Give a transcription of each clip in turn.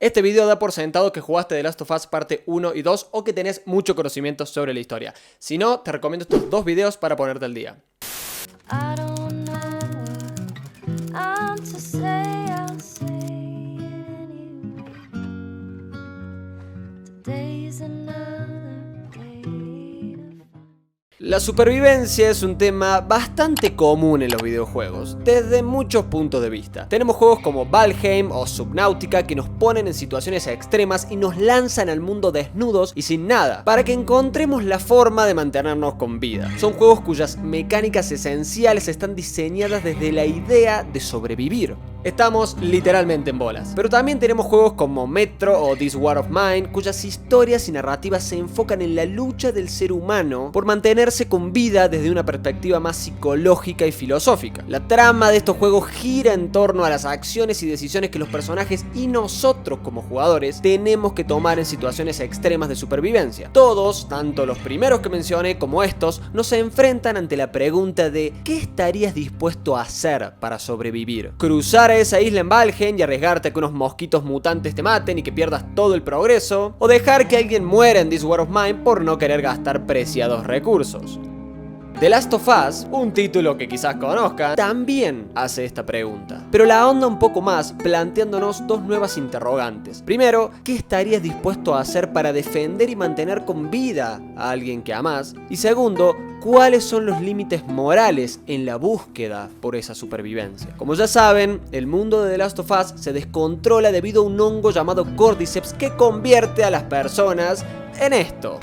Este video da por sentado que jugaste The Last of Us parte 1 y 2 o que tenés mucho conocimiento sobre la historia. Si no, te recomiendo estos dos videos para ponerte al día. La supervivencia es un tema bastante común en los videojuegos, desde muchos puntos de vista. Tenemos juegos como Valheim o Subnautica que nos ponen en situaciones extremas y nos lanzan al mundo desnudos y sin nada, para que encontremos la forma de mantenernos con vida. Son juegos cuyas mecánicas esenciales están diseñadas desde la idea de sobrevivir. Estamos literalmente en bolas. Pero también tenemos juegos como Metro o This War of Mine, cuyas historias y narrativas se enfocan en la lucha del ser humano por mantenerse con vida desde una perspectiva más psicológica y filosófica. La trama de estos juegos gira en torno a las acciones y decisiones que los personajes y nosotros como jugadores tenemos que tomar en situaciones extremas de supervivencia. Todos, tanto los primeros que mencioné como estos, nos enfrentan ante la pregunta de ¿qué estarías dispuesto a hacer para sobrevivir? ¿Cruzar a esa isla en Valheim y arriesgarte a que unos mosquitos mutantes te maten y que pierdas todo el progreso? ¿O dejar que alguien muera en This War of Mine por no querer gastar preciados recursos? The Last of Us, un título que quizás conozcan, también hace esta pregunta, pero la ahonda un poco más planteándonos dos nuevas interrogantes. Primero, ¿qué estarías dispuesto a hacer para defender y mantener con vida a alguien que amás? Y segundo, ¿cuáles son los límites morales en la búsqueda por esa supervivencia? Como ya saben, el mundo de The Last of Us se descontrola debido a un hongo llamado Cordyceps que convierte a las personas en esto.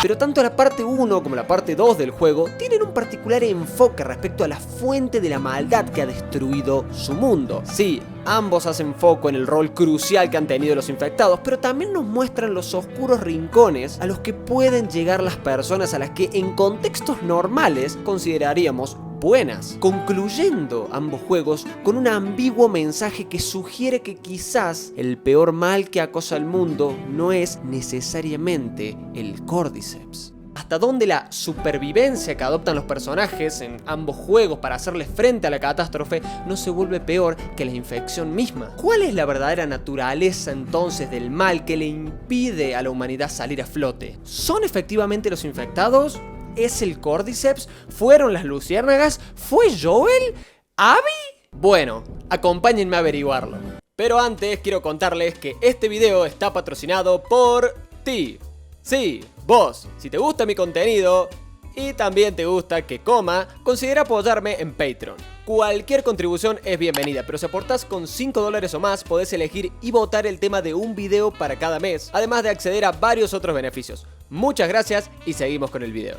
Pero tanto la parte 1 como la parte 2 del juego tienen un particular enfoque respecto a la fuente de la maldad que ha destruido su mundo. Sí, ambos hacen foco en el rol crucial que han tenido los infectados, pero también nos muestran los oscuros rincones a los que pueden llegar las personas a las que en contextos normales consideraríamos buenas, concluyendo ambos juegos con un ambiguo mensaje que sugiere que quizás el peor mal que acosa al mundo no es necesariamente el Cordyceps. ¿Hasta dónde la supervivencia que adoptan los personajes en ambos juegos para hacerle frente a la catástrofe no se vuelve peor que la infección misma? ¿Cuál es la verdadera naturaleza entonces del mal que le impide a la humanidad salir a flote? ¿Son efectivamente los infectados? ¿Es el Cordyceps? ¿Fueron las luciérnagas? ¿Fue Joel? ¿Abby? Bueno, acompáñenme a averiguarlo. Pero antes quiero contarles que este video está patrocinado por ti. Sí, vos, si te gusta mi contenido y también te gusta que coma, considera apoyarme en Patreon. Cualquier contribución es bienvenida, pero si aportás con $5 o más, podés elegir y votar el tema de un video para cada mes, además de acceder a varios otros beneficios. Muchas gracias y seguimos con el video.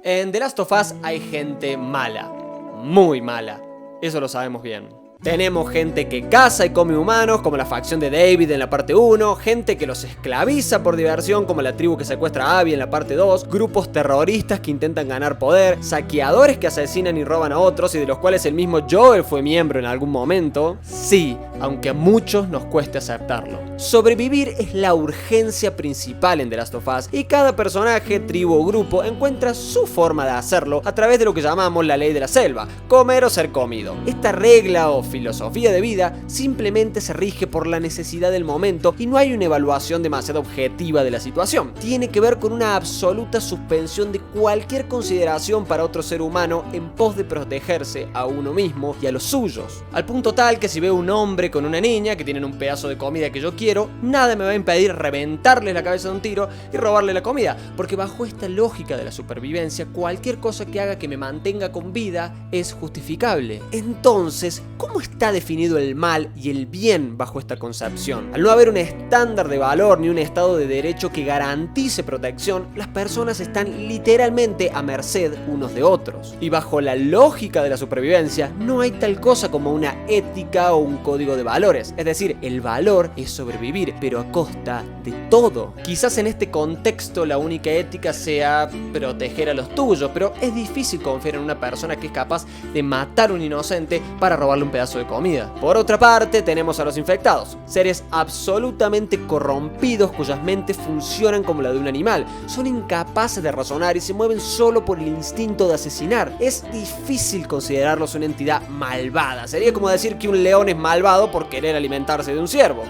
En The Last of Us hay gente mala, muy mala, eso lo sabemos bien. Tenemos gente que caza y come humanos, como la facción de David en la parte 1, gente que los esclaviza por diversión, como la tribu que secuestra a Abby en la parte 2, grupos terroristas que intentan ganar poder, saqueadores que asesinan y roban a otros y de los cuales el mismo Joel fue miembro en algún momento. Sí, aunque a muchos nos cueste aceptarlo. Sobrevivir es la urgencia principal en The Last of Us y cada personaje, tribu o grupo encuentra su forma de hacerlo a través de lo que llamamos la ley de la selva, comer o ser comido. Esta regla o filosofía de vida simplemente se rige por la necesidad del momento y no hay una evaluación demasiado objetiva de la situación. Tiene que ver con una absoluta suspensión de cualquier consideración para otro ser humano en pos de protegerse a uno mismo y a los suyos. Al punto tal que si veo un hombre con una niña que tienen un pedazo de comida que yo quiero, nada me va a impedir reventarles la cabeza de un tiro y robarle la comida, porque bajo esta lógica de la supervivencia, cualquier cosa que haga que me mantenga con vida es justificable. Entonces, ¿cómo está definido el mal y el bien bajo esta concepción? Al no haber un estándar de valor ni un estado de derecho que garantice protección, las personas están literalmente a merced unos de otros. Y bajo la lógica de la supervivencia, no hay tal cosa como una ética o un código de valores. Es decir, el valor es sobrevivir, pero a costa de todo. Quizás en este contexto la única ética sea proteger a los tuyos, pero es difícil confiar en una persona que es capaz de matar a un inocente para robarle un pedazo pedazo de comida. Por otra parte, tenemos a los infectados, seres absolutamente corrompidos cuyas mentes funcionan como la de un animal. Son incapaces de razonar y se mueven solo por el instinto de asesinar. Es difícil considerarlos una entidad malvada. Sería como decir que un león es malvado por querer alimentarse de un ciervo.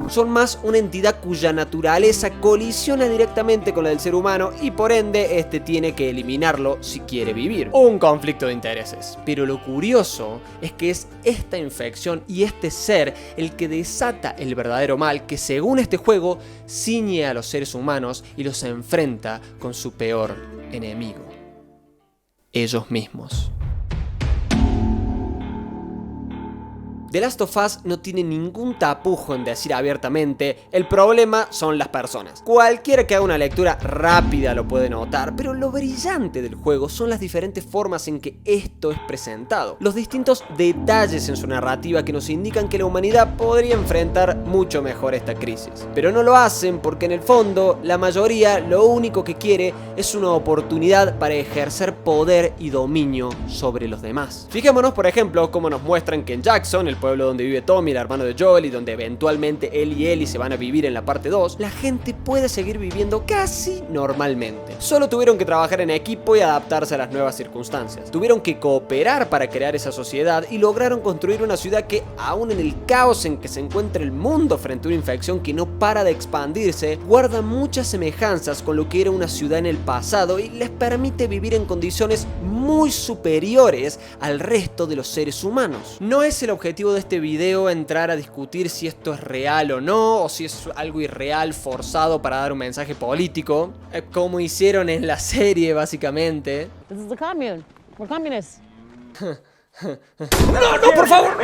Son más una entidad cuya naturaleza colisiona directamente con la del ser humano y por ende este tiene que eliminarlo si quiere vivir. Un conflicto de intereses. Pero lo curioso es que es esta infección y este ser el que desata el verdadero mal que, según este juego, ciñe a los seres humanos y los enfrenta con su peor enemigo: ellos mismos. The Last of Us no tiene ningún tapujo en decir abiertamente: el problema son las personas. Cualquiera que haga una lectura rápida lo puede notar, pero lo brillante del juego son las diferentes formas en que esto es presentado, los distintos detalles en su narrativa que nos indican que la humanidad podría enfrentar mucho mejor esta crisis. Pero no lo hacen porque en el fondo la mayoría lo único que quiere es una oportunidad para ejercer poder y dominio sobre los demás. Fijémonos por ejemplo cómo nos muestran que en Jackson, el pueblo donde vive Tommy, el hermano de Joel, y donde eventualmente él y Ellie se van a vivir en la parte 2, la gente puede seguir viviendo casi normalmente. Solo tuvieron que trabajar en equipo y adaptarse a las nuevas circunstancias. Tuvieron que cooperar para crear esa sociedad y lograron construir una ciudad que, aún en el caos en que se encuentra el mundo frente a una infección que no para de expandirse, guarda muchas semejanzas con lo que era una ciudad en el pasado y les permite vivir en condiciones muy superiores al resto de los seres humanos. No es el objetivo de este video entrar a discutir si esto es real o no, o si es algo irreal forzado para dar un mensaje político, como hicieron en la serie básicamente. This is the commune. We're communists. No, por favor.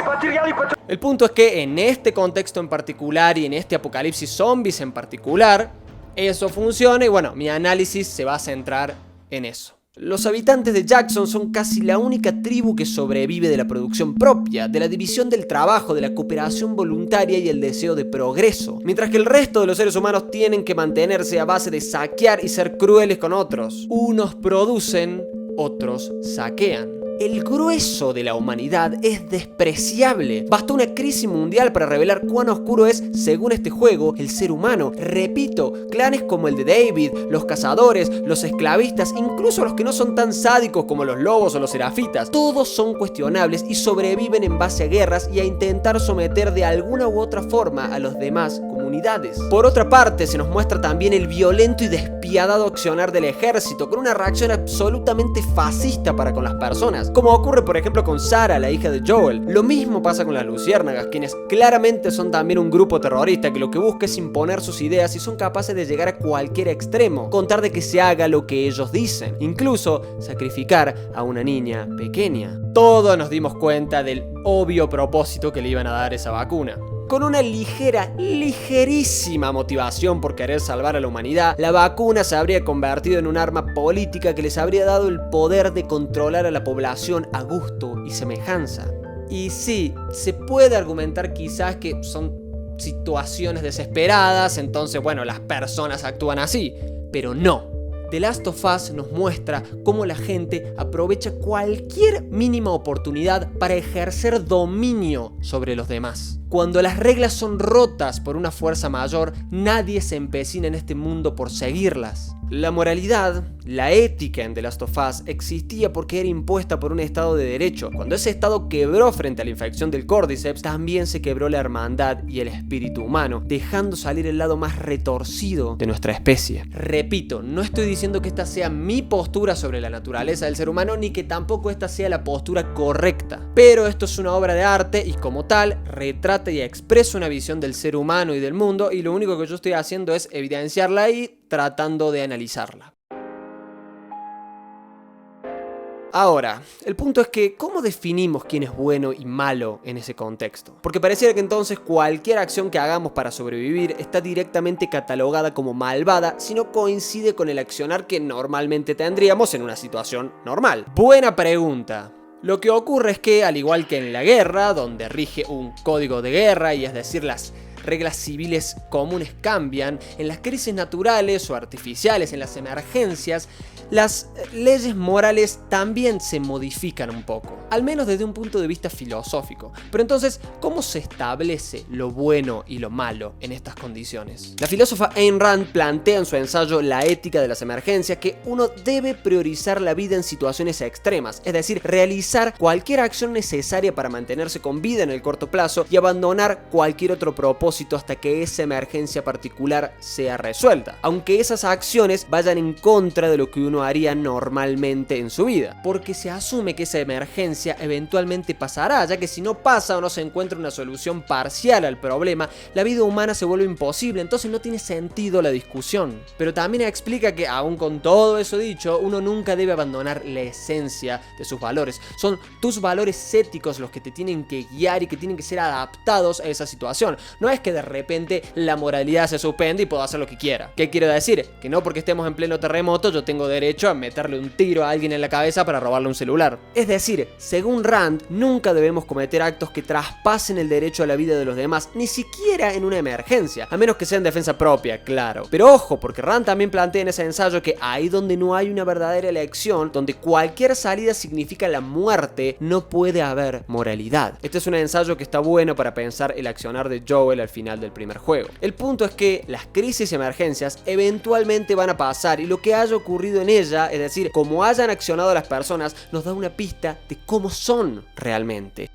El punto es que en este contexto en particular y en este apocalipsis zombies en particular, eso funciona y bueno, mi análisis se va a centrar en eso. Los habitantes de Jackson son casi la única tribu que sobrevive de la producción propia, de la división del trabajo, de la cooperación voluntaria y el deseo de progreso, mientras que el resto de los seres humanos tienen que mantenerse a base de saquear y ser crueles con otros. Unos producen, otros saquean. El grueso de la humanidad es despreciable. Bastó una crisis mundial para revelar cuán oscuro es, según este juego, el ser humano. Repito, clanes como el de David, los cazadores, los esclavistas, incluso los que no son tan sádicos como los lobos o los serafitas, todos son cuestionables y sobreviven en base a guerras y a intentar someter de alguna u otra forma a los demás comunidades. Por otra parte, se nos muestra también el violento y despiadado accionar del ejército, con una reacción absolutamente fascista para con las personas, como ocurre por ejemplo con Sarah, la hija de Joel. Lo mismo pasa con las luciérnagas, quienes claramente son también un grupo terrorista que lo que busca es imponer sus ideas y son capaces de llegar a cualquier extremo, con tal de que se haga lo que ellos dicen, incluso sacrificar a una niña pequeña. Todos nos dimos cuenta del obvio propósito que le iban a dar esa vacuna. Con una ligerísima motivación por querer salvar a la humanidad, la vacuna se habría convertido en un arma política que les habría dado el poder de controlar a la población a gusto y semejanza. Y sí, se puede argumentar quizás que son situaciones desesperadas, entonces bueno, las personas actúan así, pero no. The Last of Us nos muestra cómo la gente aprovecha cualquier mínima oportunidad para ejercer dominio sobre los demás. Cuando las reglas son rotas por una fuerza mayor, nadie se empecina en este mundo por seguirlas. La moralidad, la ética en The Last of Us existía porque era impuesta por un estado de derecho. Cuando ese estado quebró frente a la infección del Cordyceps, también se quebró la hermandad y el espíritu humano, dejando salir el lado más retorcido de nuestra especie. Repito, no estoy diciendo que esta sea mi postura sobre la naturaleza del ser humano, ni que tampoco esta sea la postura correcta. Pero esto es una obra de arte y como tal, retrata y expresa una visión del ser humano y del mundo, y lo único que yo estoy haciendo es evidenciarla y tratando de analizarla. Ahora, el punto es que, ¿cómo definimos quién es bueno y malo en ese contexto? Porque pareciera que entonces cualquier acción que hagamos para sobrevivir está directamente catalogada como malvada si no coincide con el accionar que normalmente tendríamos en una situación normal. Buena pregunta. Lo que ocurre es que, al igual que en la guerra, donde rige un código de guerra, y es decir, las reglas civiles comunes cambian, en las crisis naturales o artificiales, en las emergencias, las leyes morales también se modifican un poco, al menos desde un punto de vista filosófico. Pero entonces, ¿cómo se establece lo bueno y lo malo en estas condiciones? La filósofa Ayn Rand plantea en su ensayo La ética de las emergencias que uno debe priorizar la vida en situaciones extremas, es decir, realizar cualquier acción necesaria para mantenerse con vida en el corto plazo y abandonar cualquier otro propósito hasta que esa emergencia particular sea resuelta, aunque esas acciones vayan en contra de lo que uno haría normalmente en su vida, porque se asume que esa emergencia eventualmente pasará, ya que si no pasa o no se encuentra una solución parcial al problema, la vida humana se vuelve imposible, entonces no tiene sentido la discusión. Pero también explica que, aún con todo eso dicho, uno nunca debe abandonar la esencia de sus valores. Son tus valores éticos los que te tienen que guiar y que tienen que ser adaptados a esa situación. No es que de repente la moralidad se suspende y puedo hacer lo que quiera. ¿Qué quiero decir? Que no porque estemos en pleno terremoto yo tengo derecho a meterle un tiro a alguien en la cabeza para robarle un celular. Es decir, según Rand, nunca debemos cometer actos que traspasen el derecho a la vida de los demás, ni siquiera en una emergencia, a menos que sea en defensa propia, claro. Pero ojo, porque Rand también plantea en ese ensayo que ahí donde no hay una verdadera elección, donde cualquier salida significa la muerte, no puede haber moralidad. Este es un ensayo que está bueno para pensar el accionar de Joel al final del primer juego. El punto es que las crisis y emergencias eventualmente van a pasar y lo que haya ocurrido en ella, es decir, cómo hayan accionado las personas, nos da una pista de cómo son realmente.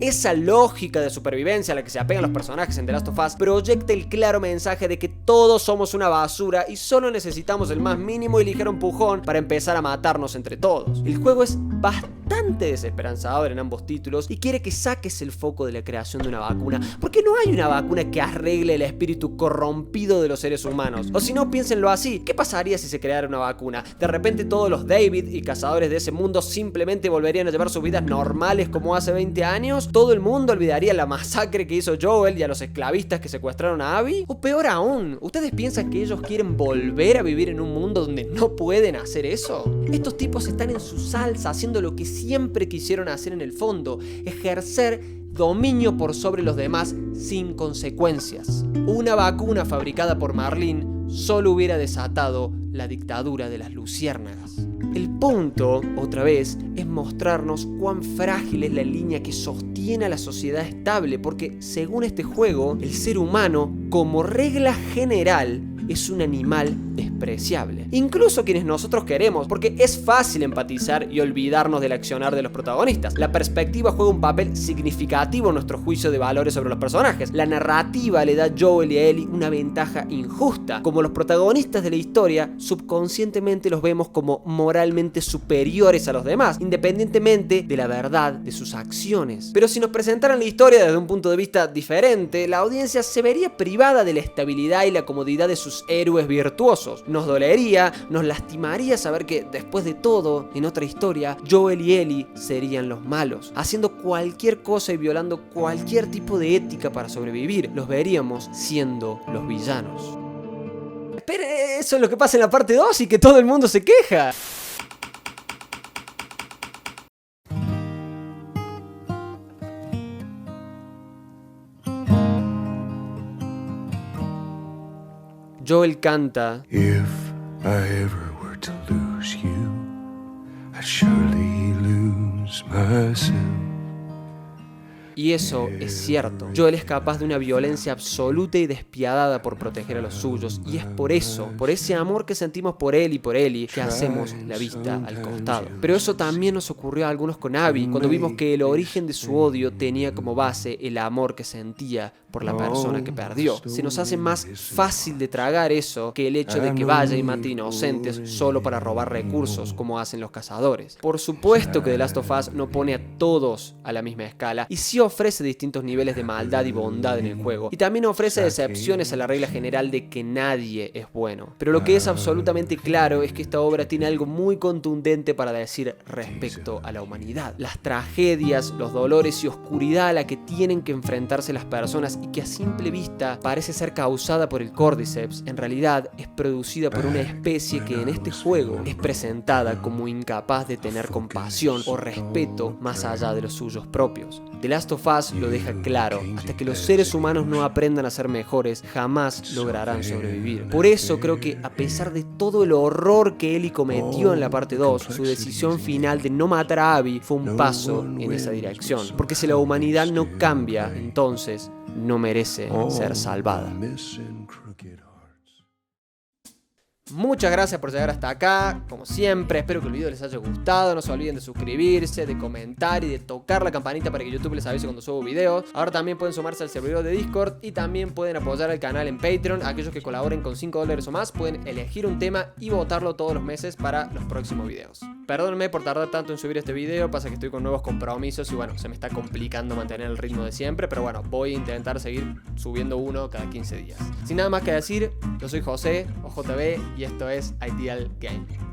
Esa lógica de supervivencia a la que se apegan los personajes en The Last of Us proyecta el claro mensaje de que todos somos una basura y solo necesitamos el más mínimo y ligero empujón para empezar a matarnos entre todos. El juego es bastante desesperanzador en ambos títulos y quiere que saques el foco de la creación de una vacuna, porque no hay una vacuna que arregle el espíritu corrompido de los seres humanos. O si no, piénsenlo así, ¿qué pasaría si se creara una vacuna? De repente todos los David y cazadores de ese mundo simplemente volverían a llevar sus vidas normales como hace 20 años. ¿Todo el mundo olvidaría la masacre que hizo Joel y a los esclavistas que secuestraron a Abby? O peor aún, ¿ustedes piensan que ellos quieren volver a vivir en un mundo donde no pueden hacer eso? Estos tipos están en su salsa haciendo lo que siempre quisieron hacer en el fondo, ejercer dominio por sobre los demás sin consecuencias. Una vacuna fabricada por Marlene solo hubiera desatado la dictadura de las luciérnagas. El punto, otra vez, es mostrarnos cuán frágil es la línea que sostiene a la sociedad estable, porque según este juego, el ser humano, como regla general, es un animal despreciable. Incluso quienes nosotros queremos, porque es fácil empatizar y olvidarnos del accionar de los protagonistas. La perspectiva juega un papel significativo en nuestro juicio de valores sobre los personajes. La narrativa le da a Joel y a Ellie una ventaja injusta. Como los protagonistas de la historia, subconscientemente los vemos como moralmente superiores a los demás, independientemente de la verdad de sus acciones. Pero si nos presentaran la historia desde un punto de vista diferente, la audiencia se vería privada de la estabilidad y la comodidad de sus héroes virtuosos. Nos dolería, nos lastimaría saber que después de todo, en otra historia, Joel y Ellie serían los malos, haciendo cualquier cosa y violando cualquier tipo de ética para sobrevivir. Los veríamos siendo los villanos. Pero eso es lo que pasa en la parte 2 y que todo el mundo se queja. Joel canta: If I ever were to lose you, I'd surely lose myself. Y eso es cierto. Joel es capaz de una violencia absoluta y despiadada por proteger a los suyos, y es por eso, por ese amor que sentimos por él y por Ellie, que hacemos la vista al costado. Pero eso también nos ocurrió a algunos con Abby, cuando vimos que el origen de su odio tenía como base el amor que sentía por la persona que perdió. Se nos hace más fácil de tragar eso que el hecho de que vaya y mate inocentes solo para robar recursos, como hacen los cazadores. Por supuesto que The Last of Us no pone a todos a la misma escala, y sí ofrece distintos niveles de maldad y bondad en el juego, y también ofrece excepciones a la regla general de que nadie es bueno. Pero lo que es absolutamente claro es que esta obra tiene algo muy contundente para decir respecto a la humanidad. Las tragedias, los dolores y oscuridad a la que tienen que enfrentarse las personas, y que a simple vista parece ser causada por el Cordyceps, en realidad es producida por una especie que en este juego es presentada como incapaz de tener compasión o respeto más allá de los suyos propios. The Last Last of Us lo deja claro. Hasta que los seres humanos no aprendan a ser mejores, jamás lograrán sobrevivir. Por eso creo que a pesar de todo el horror que Ellie cometió en la parte 2, su decisión final de no matar a Abby fue un paso en esa dirección. Porque si la humanidad no cambia, entonces no merece ser salvada. Muchas gracias por llegar hasta acá, como siempre, espero que el video les haya gustado, no se olviden de suscribirse, de comentar y de tocar la campanita para que YouTube les avise cuando subo videos. Ahora también pueden sumarse al servidor de Discord y también pueden apoyar al canal en Patreon. Aquellos que colaboren con $5 o más pueden elegir un tema y votarlo todos los meses para los próximos videos. Perdónenme por tardar tanto en subir este video, pasa que estoy con nuevos compromisos y bueno, se me está complicando mantener el ritmo de siempre, pero bueno, voy a intentar seguir subiendo uno cada 15 días. Sin nada más que decir, yo soy José, OJB, y esto es Ideal Game.